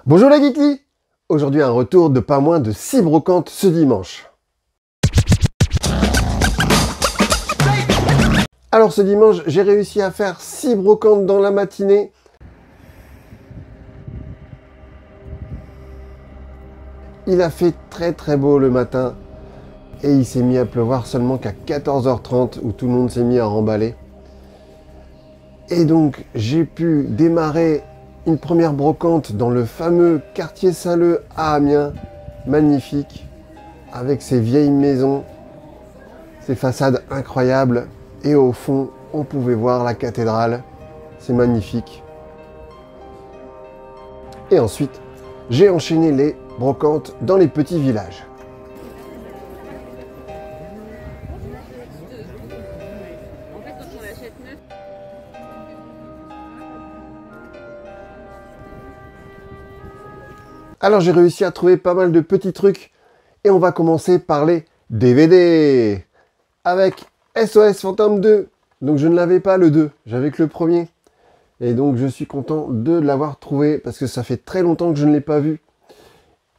Bonjour la Geekly. Aujourd'hui un retour de pas moins de 6 brocantes ce dimanche. Alors ce dimanche, j'ai réussi à faire 6 brocantes dans la matinée. Il a fait très beau le matin et il s'est mis à pleuvoir seulement qu'à 14h30 où tout le monde s'est mis à remballer. Et donc j'ai pu démarrer une première brocante dans le fameux quartier Saint-Leu à Amiens, magnifique, avec ses vieilles maisons, ses façades incroyables, et au fond, on pouvait voir la cathédrale, c'est magnifique. Et ensuite, j'ai enchaîné les brocantes dans les petits villages. Alors j'ai réussi à trouver pas mal de petits trucs et on va commencer par les DVD avec SOS Fantôme 2. Donc je ne l'avais pas le 2, j'avais que le premier. Et donc je suis content de l'avoir trouvé parce que ça fait très longtemps que je ne l'ai pas vu.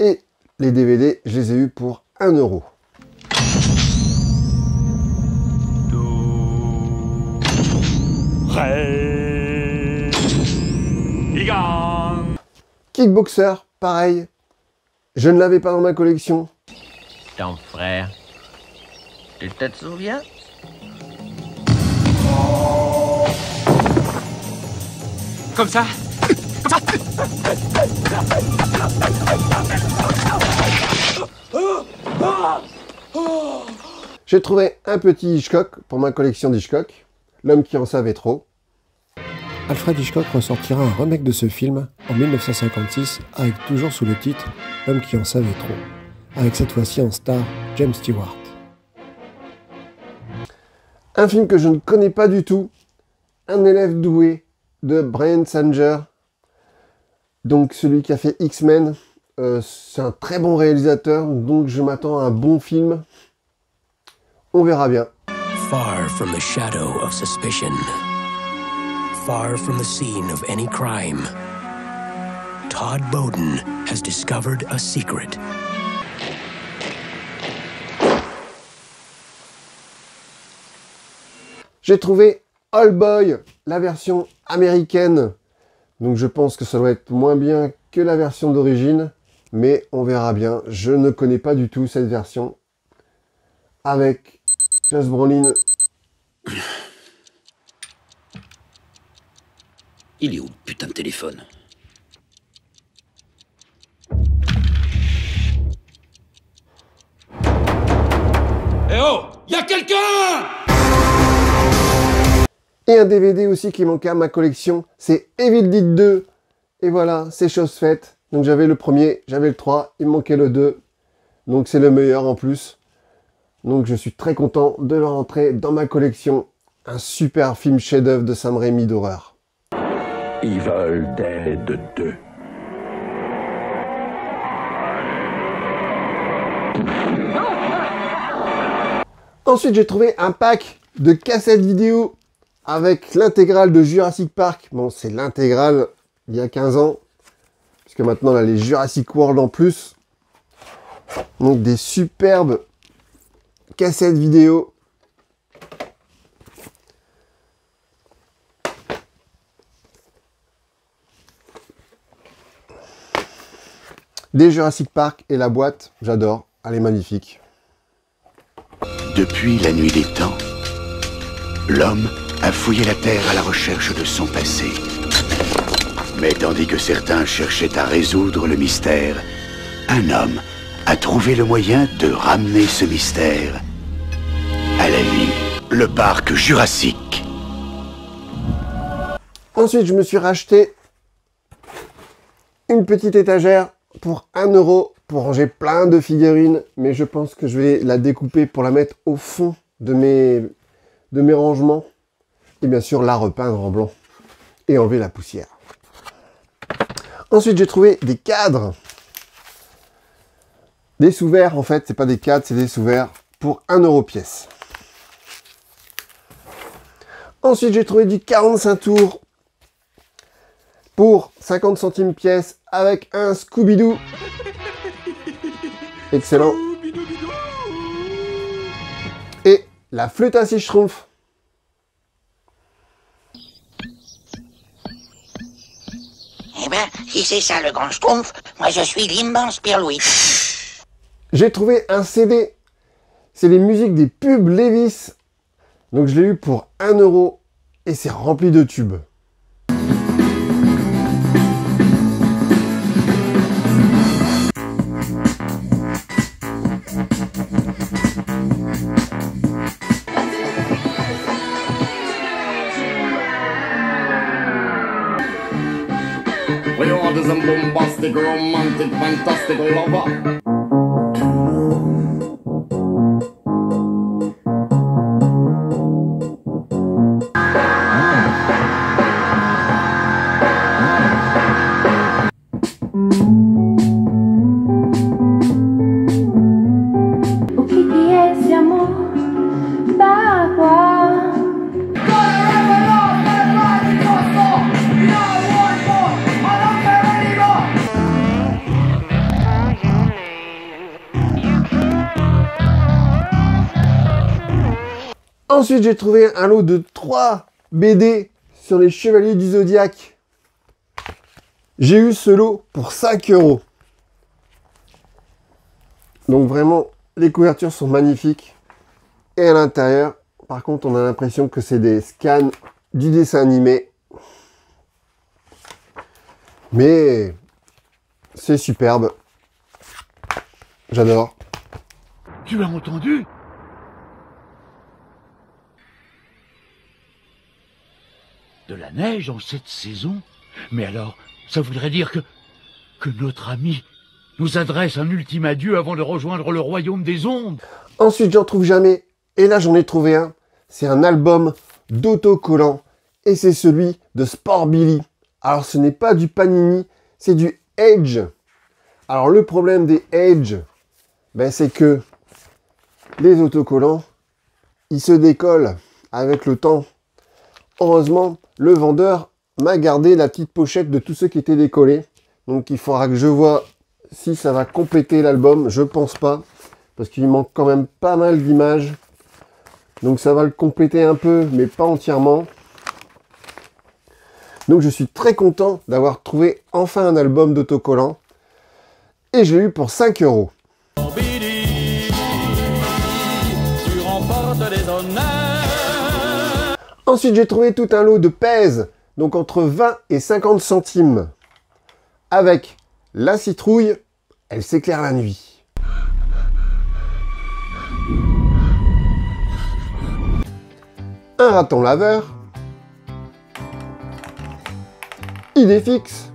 Et les DVD, je les ai eus pour 1 €. Kickboxer, pareil, je ne l'avais pas dans ma collection. Ton frère, tu te souviens? Comme ça? J'ai trouvé un petit Hitchcock pour ma collection d'Hitchcock, L'homme qui en savait trop. Alfred Hitchcock ressortira un remake de ce film en 1956 avec toujours sous le titre L'homme qui en savait trop, avec cette fois-ci en star James Stewart. Un film que je ne connais pas du tout, Un élève doué de Brian Singer, donc celui qui a fait X-Men. C'est un très bon réalisateur, donc je m'attends à un bon film. On verra bien. Far from the shadow of suspicion, far from the scene of any crime, Todd Bowden has discovered a secret. J'ai trouvé All Boy, la version américaine. Donc je pense que ça doit être moins bien que la version d'origine, mais on verra bien. Je ne connais pas du tout cette version. Avec Josh Brolin. Il est où, putain de téléphone? Eh oh! Y'a quelqu'un! Et un DVD aussi qui manquait à ma collection, c'est Evil Dead 2. Et voilà, c'est chose faite. Donc j'avais le premier, j'avais le 3, il me manquait le 2. Donc c'est le meilleur en plus. Donc je suis très content de le rentrer dans ma collection. Un super film chef-d'œuvre de Sam Raimi d'horreur. Evil Dead 2. Ensuite j'ai trouvé un pack de cassettes vidéo avec l'intégrale de Jurassic Park. Bon, c'est l'intégrale il y a 15 ans. Puisque maintenant, on a les Jurassic World en plus. Donc, des superbes cassettes vidéo. Des Jurassic Park et la boîte, j'adore. Elle est magnifique. Depuis la nuit des temps, l'homme a fouillé la Terre à la recherche de son passé. Mais tandis que certains cherchaient à résoudre le mystère, un homme a trouvé le moyen de ramener ce mystère à la vie. Le parc Jurassique. Ensuite, je me suis racheté une petite étagère pour 1 € pour ranger plein de figurines. Mais je pense que je vais la découper pour la mettre au fond de mes rangements. Et bien sûr, la repeindre en blanc et enlever la poussière. Ensuite, j'ai trouvé des cadres. Des sous-verts, en fait, c'est pas des cadres, c'est des sous-verts pour 1 € pièce. Ensuite, j'ai trouvé du 45 tours pour 50 centimes pièce avec un Scooby-Doo. Excellent. Et la flûte à 6 schtroumpfs. Eh ben, si c'est ça le grand schtroumpf, moi je suis l'immense Pirlouis. J'ai trouvé un CD. C'est les musiques des pubs Levi's. Donc je l'ai eu pour 1 € et c'est rempli de tubes. We order some bombastic, romantic, fantastic lover. O que é esse amor d'água? Ensuite, j'ai trouvé un lot de 3 BD sur les Chevaliers du Zodiaque. J'ai eu ce lot pour 5 €. Donc vraiment, les couvertures sont magnifiques. Et à l'intérieur, par contre, on a l'impression que c'est des scans du dessin animé. Mais c'est superbe. J'adore. Tu as entendu? De la neige en cette saison? Mais alors, ça voudrait dire que notre ami nous adresse un ultime adieu avant de rejoindre le royaume des ombres. Ensuite, j'en trouve jamais. Et là, j'en ai trouvé un. C'est un album d'autocollants. Et c'est celui de Sport Billy. Alors, ce n'est pas du Panini, c'est du Edge. Alors, le problème des Edge, ben, c'est que les autocollants, ils se décollent avec le temps. Heureusement, le vendeur m'a gardé la petite pochette de tous ceux qui étaient décollés. Donc, il faudra que je vois si ça va compléter l'album. Je pense pas, parce qu'il manque quand même pas mal d'images. Donc, ça va le compléter un peu, mais pas entièrement. Donc, je suis très content d'avoir trouvé enfin un album d'autocollants. Et je l'ai eu pour 5 €. Ensuite, j'ai trouvé tout un lot de pèse, donc entre 20 et 50 centimes. Avec la citrouille, elle s'éclaire la nuit. Un raton laveur. Idée fixe.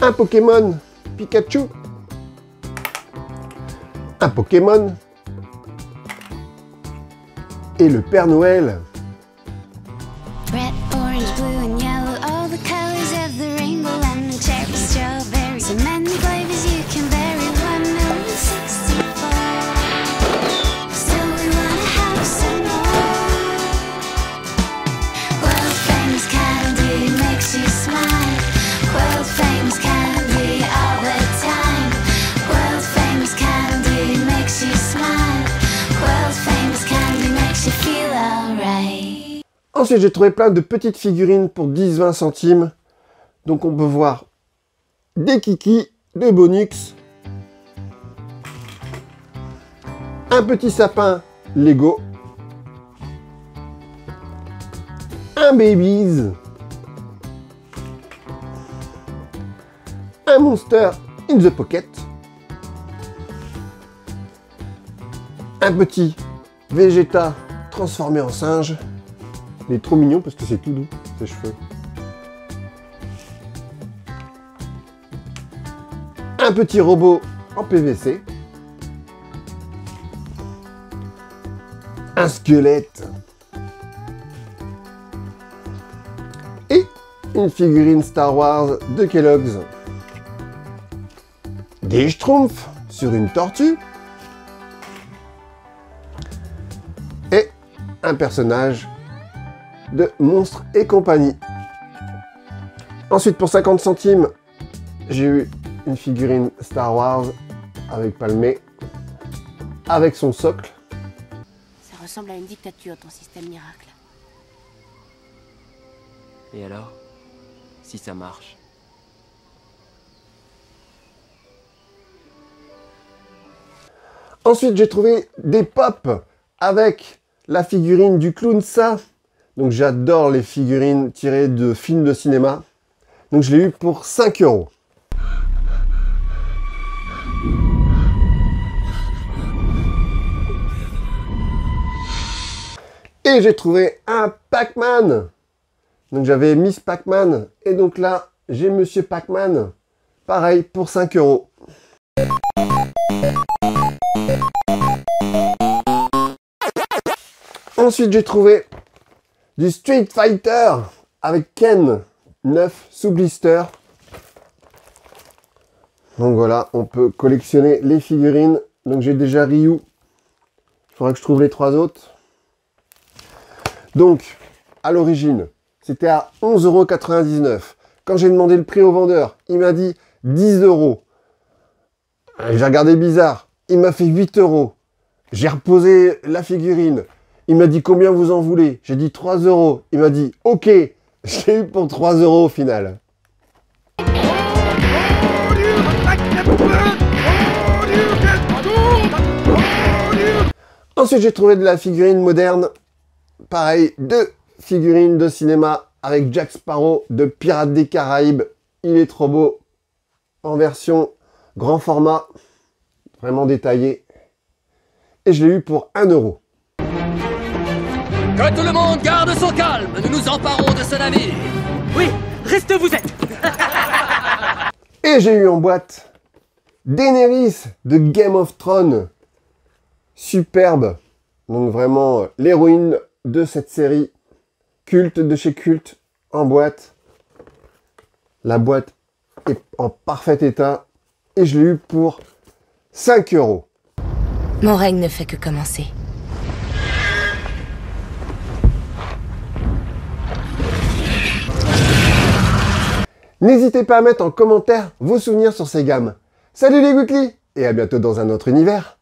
Un Pokémon Pikachu. Un Pokémon. Et le Père Noël. Red, orange, blue and yellow, all the colors of the rainbow, lemon, cherry, strawberry, so many flavors you can vary, 1,064. So we wanna have some more. World famous candy makes you smile. World famous candy all the time. World famous candy makes you smile. World famous candy makes you feel alright. Ensuite, j'ai trouvé plein de petites figurines pour 10-20 centimes. Donc, on peut voir des kikis de Bonux. Un petit sapin Lego. Un Babies. Un Monster in the Pocket. Un petit Vegeta transformé en singe. Il est trop mignon parce que c'est tout doux, ses cheveux. Un petit robot en PVC. Un squelette. Et une figurine Star Wars de Kellogg's. Des schtroumpfs sur une tortue. Et un personnage de Monstres et compagnie. Ensuite, pour 50 centimes, j'ai eu une figurine Star Wars avec Palmé, avec son socle. Ça ressemble à une dictature, ton système miracle. Et alors, si ça marche? Ensuite, j'ai trouvé des pops avec la figurine du clown Ça. Donc, j'adore les figurines tirées de films de cinéma. Donc, je l'ai eu pour 5 €. Et j'ai trouvé un Pac-Man. Donc, j'avais Miss Pac-Man. Et donc là, j'ai Monsieur Pac-Man. Pareil, pour 5 €. Ensuite, j'ai trouvé du Street Fighter avec Ken 9 sous blister. Donc voilà, on peut collectionner les figurines. Donc j'ai déjà Ryu. Il faudra que je trouve les 3 autres. Donc, à l'origine, c'était à 11,99 €. Quand j'ai demandé le prix au vendeur, il m'a dit 10 €. J'ai regardé bizarre. Il m'a fait 8 €. J'ai reposé la figurine. Il m'a dit combien vous en voulez. J'ai dit 3 €. Il m'a dit ok. J'ai eu pour 3 € au final. Ensuite, j'ai trouvé de la figurine moderne. Pareil, 2 figurines de cinéma avec Jack Sparrow de Pirates des Caraïbes. Il est trop beau. En version grand format. Vraiment détaillé. Et je l'ai eu pour 1 €. Que tout le monde garde son calme, nous nous emparons de ce navire. Oui, restez où vous êtes. Et j'ai eu en boîte Daenerys de Game of Thrones. Superbe. Donc vraiment l'héroïne de cette série. Culte de chez Culte en boîte. La boîte est en parfait état. Et je l'ai eu pour 5 €. Mon règne ne fait que commencer. N'hésitez pas à mettre en commentaire vos souvenirs sur ces gammes. Salut les Weekly et à bientôt dans un autre univers.